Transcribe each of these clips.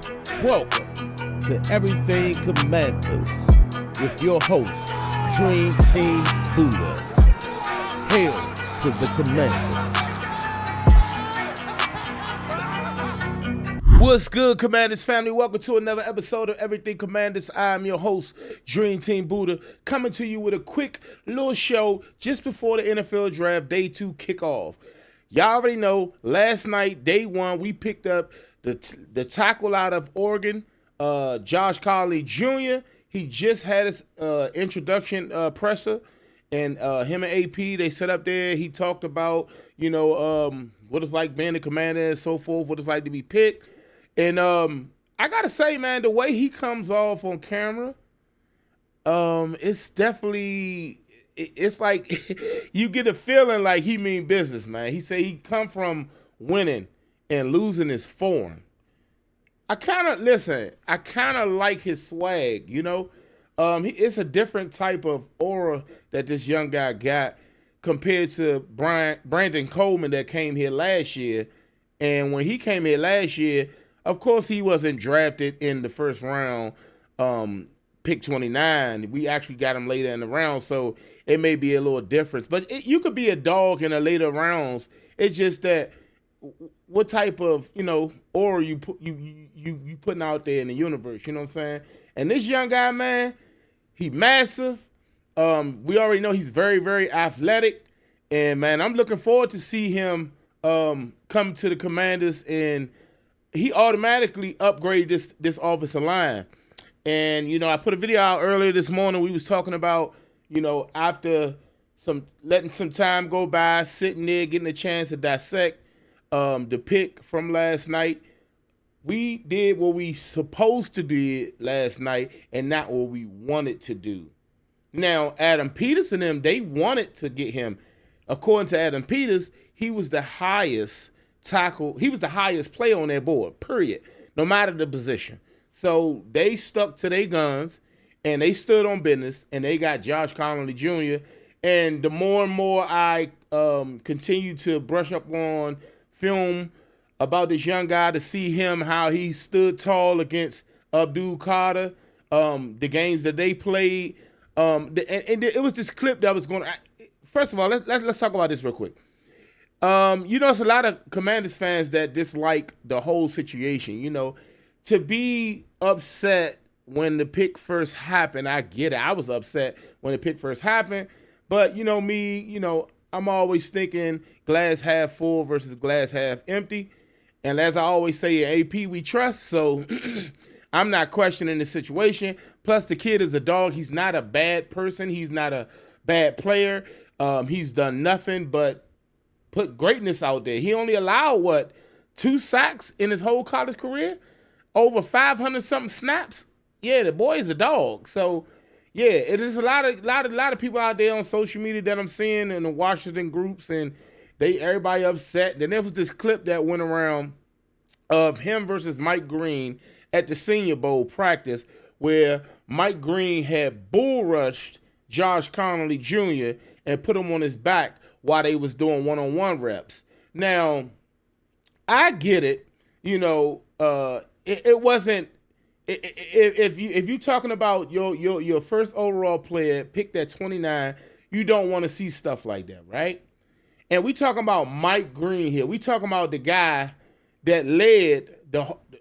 Welcome to Everything Commanders with your host, Dream Team Buddha. Hail to the Commander. What's good, Commanders family? Welcome to another episode of Everything Commanders. I'm your host, Dream Team Buddha, coming to you with a quick little show just before the NFL Draft Day 2 kickoff. Y'all already know, last night, Day 1, we picked up the tackle out of Oregon, Josh Colley Jr. He just had his introduction presser, and him and AP, they sat up there. He talked about, what it's like being a commander and so forth, what it's like to be picked. And I gotta say, man, the way he comes off on camera, it's definitely, it's like you get a feeling like he mean business, man. He said he come from winning and losing is foreign. I kind of like his swag, it's a different type of aura that this young guy got compared to Brandon Coleman that came here last year. And when he came here last year, of course, he wasn't drafted in the first round, pick 29. We actually got him later in the round, so it may be a little difference. But you could be a dog in the later rounds. It's just that what type of, aura you putting out there in the universe, you know what I'm saying? And this young guy, man, he massive. We already know he's very, very athletic. And, man, I'm looking forward to see him come to the Commanders, and he automatically upgraded this offensive line. And, I put a video out earlier this morning. We was talking about, after letting some time go by, sitting there, getting a chance to dissect the pick from last night. We did what we supposed to do last night and not what we wanted to do. Now, Adam Peters and them, they wanted to get him. According to Adam Peters, he was the highest tackle. He was the highest player on their board, period, no matter the position. So they stuck to their guns, and they stood on business, and they got Josh Colley Jr. And the more and more I continue to brush up on film about this young guy, to see him, how he stood tall against Abdul Carter, the games that they played. And it was this clip that was going to... First of all, let's talk about this real quick. It's a lot of Commanders fans that dislike the whole situation, To be upset when the pick first happened, I get it. I was upset when the pick first happened. But, I'm always thinking glass half full versus glass half empty. And as I always say, in AP, we trust. So I'm not questioning the situation. Plus, the kid is a dog. He's not a bad person. He's not a bad player. He's done nothing but put greatness out there. He only allowed, 2 sacks in his whole college career? Over 500-something snaps? Yeah, the boy is a dog. So, yeah, it is a lot of people out there on social media that I'm seeing in the Washington groups, and everybody upset. Then there was this clip that went around of him versus Mike Green at the Senior Bowl practice, where Mike Green had bull rushed Josh Colley Jr. and put him on his back while they was doing one-on-one reps. Now, I get it. It wasn't. If you're talking about your first overall player picked at 29, you don't want to see stuff like that, right? And we talking about Mike Green here. We talking about the guy that led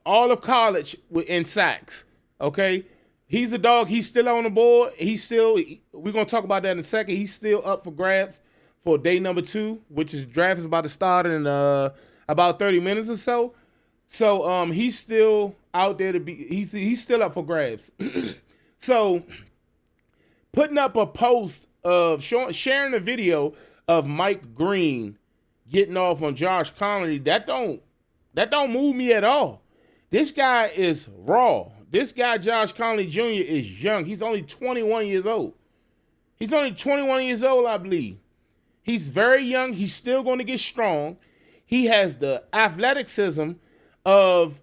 all of college in sacks. Okay, he's a dog. He's still on the board. We're gonna talk about that in a second. He's still up for grabs for day number 2, which is draft is about to start in about 30 minutes or so. So he's still out there to be. He's still up for grabs. So putting up a post of sharing a video of Mike Green getting off on Josh Colley, that don't move me at all. This guy is raw. This guy, Josh Colley Jr., is young. He's only 21 years old. I believe. He's very young. He's still going to get strong. He has the athleticism of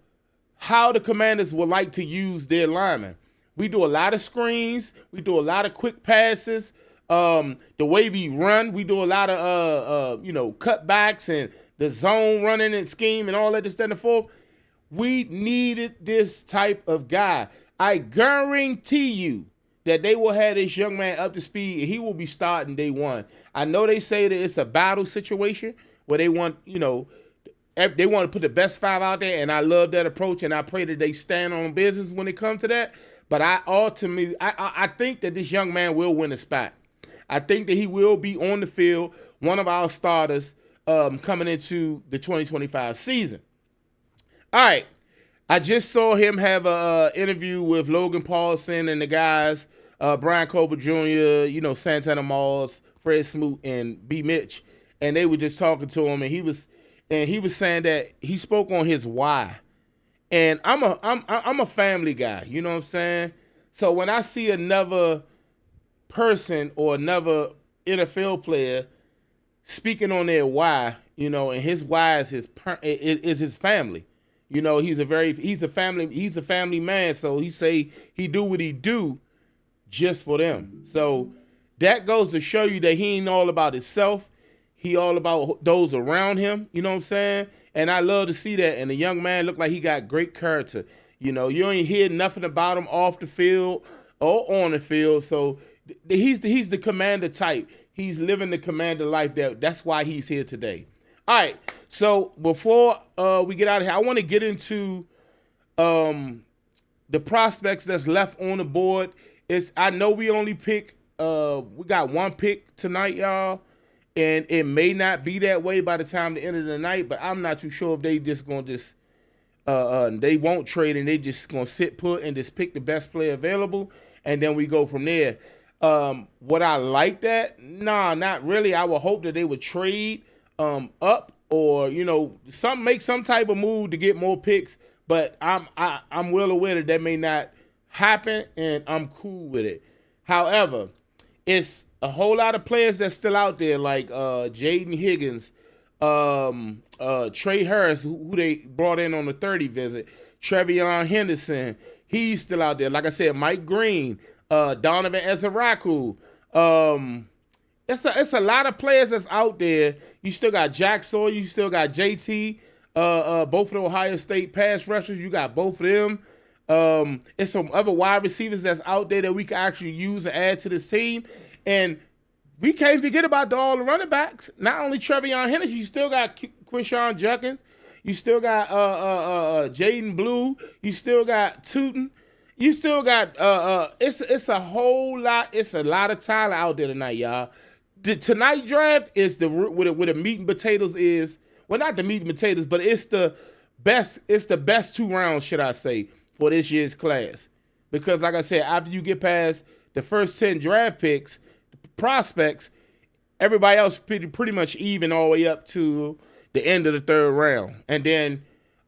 how the Commanders would like to use their linemen. We do a lot of screens. We do a lot of quick passes. The way we run, we do a lot of cutbacks and the zone running and scheme and all that, this, that, and the fourth. We needed this type of guy. I guarantee you that they will have this young man up to speed and he will be starting day one. I know they say that it's a battle situation where they want, they want to put the best five out there, and I love that approach, and I pray that they stand on business when it comes to that. But I think that this young man will win a spot. I think that he will be on the field, one of our starters coming into the 2025 season. All right. I just saw him have a interview with Logan Paulson and the guys, Brian Colbert Jr., Santana Moss, Fred Smoot, and B. Mitch, and they were just talking to him, and he was saying that he spoke on his why. And I'm a family guy, you know what I'm saying? So when I see another person or another NFL player speaking on their why, and his why is his family. He's a family man, so he say he do what he do just for them. So that goes to show you that he ain't all about himself. He all about those around him, you know what I'm saying? And I love to see that. And the young man looked like he got great character. You ain't hear nothing about him off the field or on the field. So he's the commander type. He's living the commander life. That's why he's here today. All right, so before we get out of here, I want to get into the prospects that's left on the board. I know we only pick, we got one pick tonight, y'all, and it may not be that way by the time the end of the night, but I'm not too sure if they just going to they won't trade and they just going to sit put and just pick the best player available, and then we go from there. Would I like that? Nah, not really. I would hope that they would trade up or make some type of move to get more picks, but I'm well aware that may not happen, and I'm cool with it. However, it's a whole lot of players that's still out there, like Jaden Higgins, Trey Harris, who they brought in on the 30 visit, Trevion Henderson, he's still out there. Like I said, Mike Green, Donovan Ezeraku, It's a lot of players that's out there. You still got Jack Sawyer. You still got JT. Both of the Ohio State pass rushers. You got both of them. It's some other wide receivers that's out there that we can actually use and add to this team. And we can't forget about all the running backs. Not only Trevion Henderson, you still got Quinshon Judkins. You still got Jaden Blue. You still got Tootin. You still got it's a whole lot. It's a lot of talent out there tonight, y'all. The tonight draft is where the meat and potatoes is. Well, not the meat and potatoes, but it's the best. It's the best 2 rounds, should I say, for this year's class. Because, like I said, after you get past the first 10 draft picks, prospects, everybody else pretty much even all the way up to the end of the 3rd round. And then,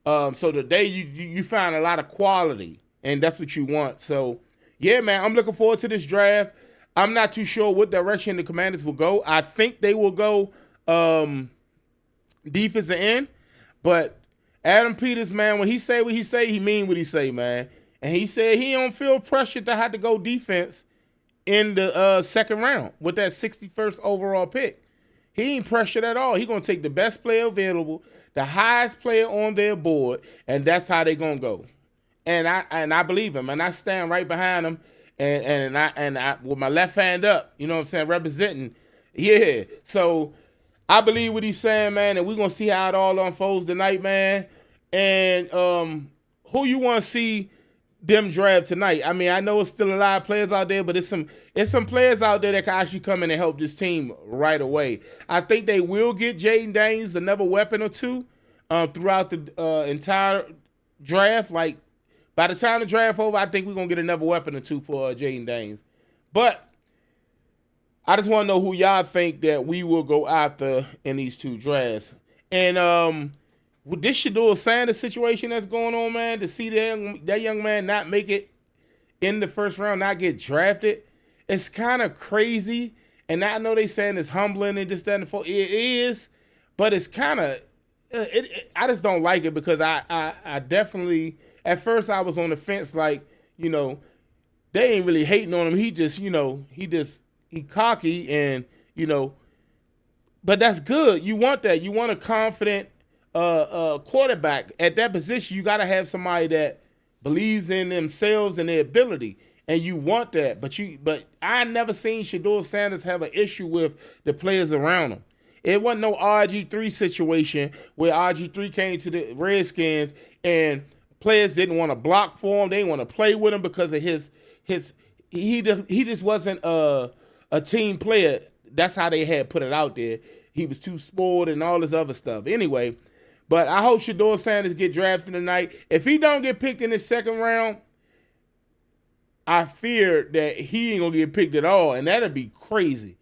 so today you find a lot of quality, and that's what you want. So, yeah, man, I'm looking forward to this draft. I'm not too sure what direction the Commanders will go. I think they will go defensive end, but Adam Peters, man, when he say what he say, he mean what he say, man. And he said he don't feel pressure to have to go defense in the 2nd round with that 61st overall pick. He ain't pressured at all. He gonna take the best player available, the highest player on their board, and that's how they gonna go. And I believe him, and I stand right behind him. And I with my left hand up, you know what I'm saying, representing. Yeah. So I believe what he's saying, man, and we're gonna see how it all unfolds tonight, man. And who you want to see them draft tonight? I mean, I know it's still a lot of players out there, but it's some players out there that can actually come in and help this team right away. I think they will get Jaden Daniels another weapon or two throughout the entire draft. Like, by the time the draft over, I think we're going to get another weapon or two for Jaden Daniels. But I just want to know who y'all think that we will go after in these 2 drafts. And with this Shedeur Sanders situation that's going on, man, to see that young man not make it in the 1st round, not get drafted, it's kind of crazy. And I know they saying it's humbling and this, that, and the 4. It is, but it's kind of, I just don't like it because I definitely... At first, I was on the fence, like, they ain't really hating on him. He just, he cocky and, but that's good. You want that. You want a confident quarterback. At that position, you got to have somebody that believes in themselves and their ability, and you want that. But I never seen Shedeur Sanders have an issue with the players around him. It wasn't no RG3 situation where RG3 came to the Redskins and players didn't want to block for him. They didn't want to play with him because of he just wasn't a team player. That's how they had put it out there. He was too spoiled and all this other stuff. Anyway, but I hope Shedeur Sanders get drafted tonight. If he don't get picked in the second round, I fear that he ain't gonna get picked at all, and that'd be crazy.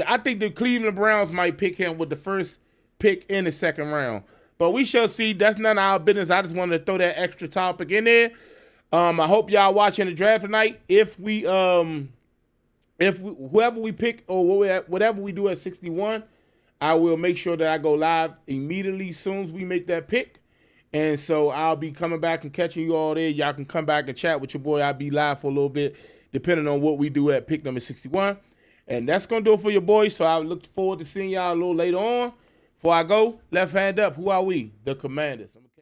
I think the Cleveland Browns might pick him with the first pick in the second round, but we shall see. That's none of our business. I just wanted to throw that extra topic in there. I hope y'all watching the draft tonight. If whoever we pick or whatever we do at 61, I will make sure that I go live immediately as soon as we make that pick. And so I'll be coming back and catching you all there. Y'all can come back and chat with your boy. I'll be live for a little bit, depending on what we do at pick number 61. And that's going to do it for your boy. So I look forward to seeing y'all a little later on. Before I go, left hand up. Who are we? The Commanders.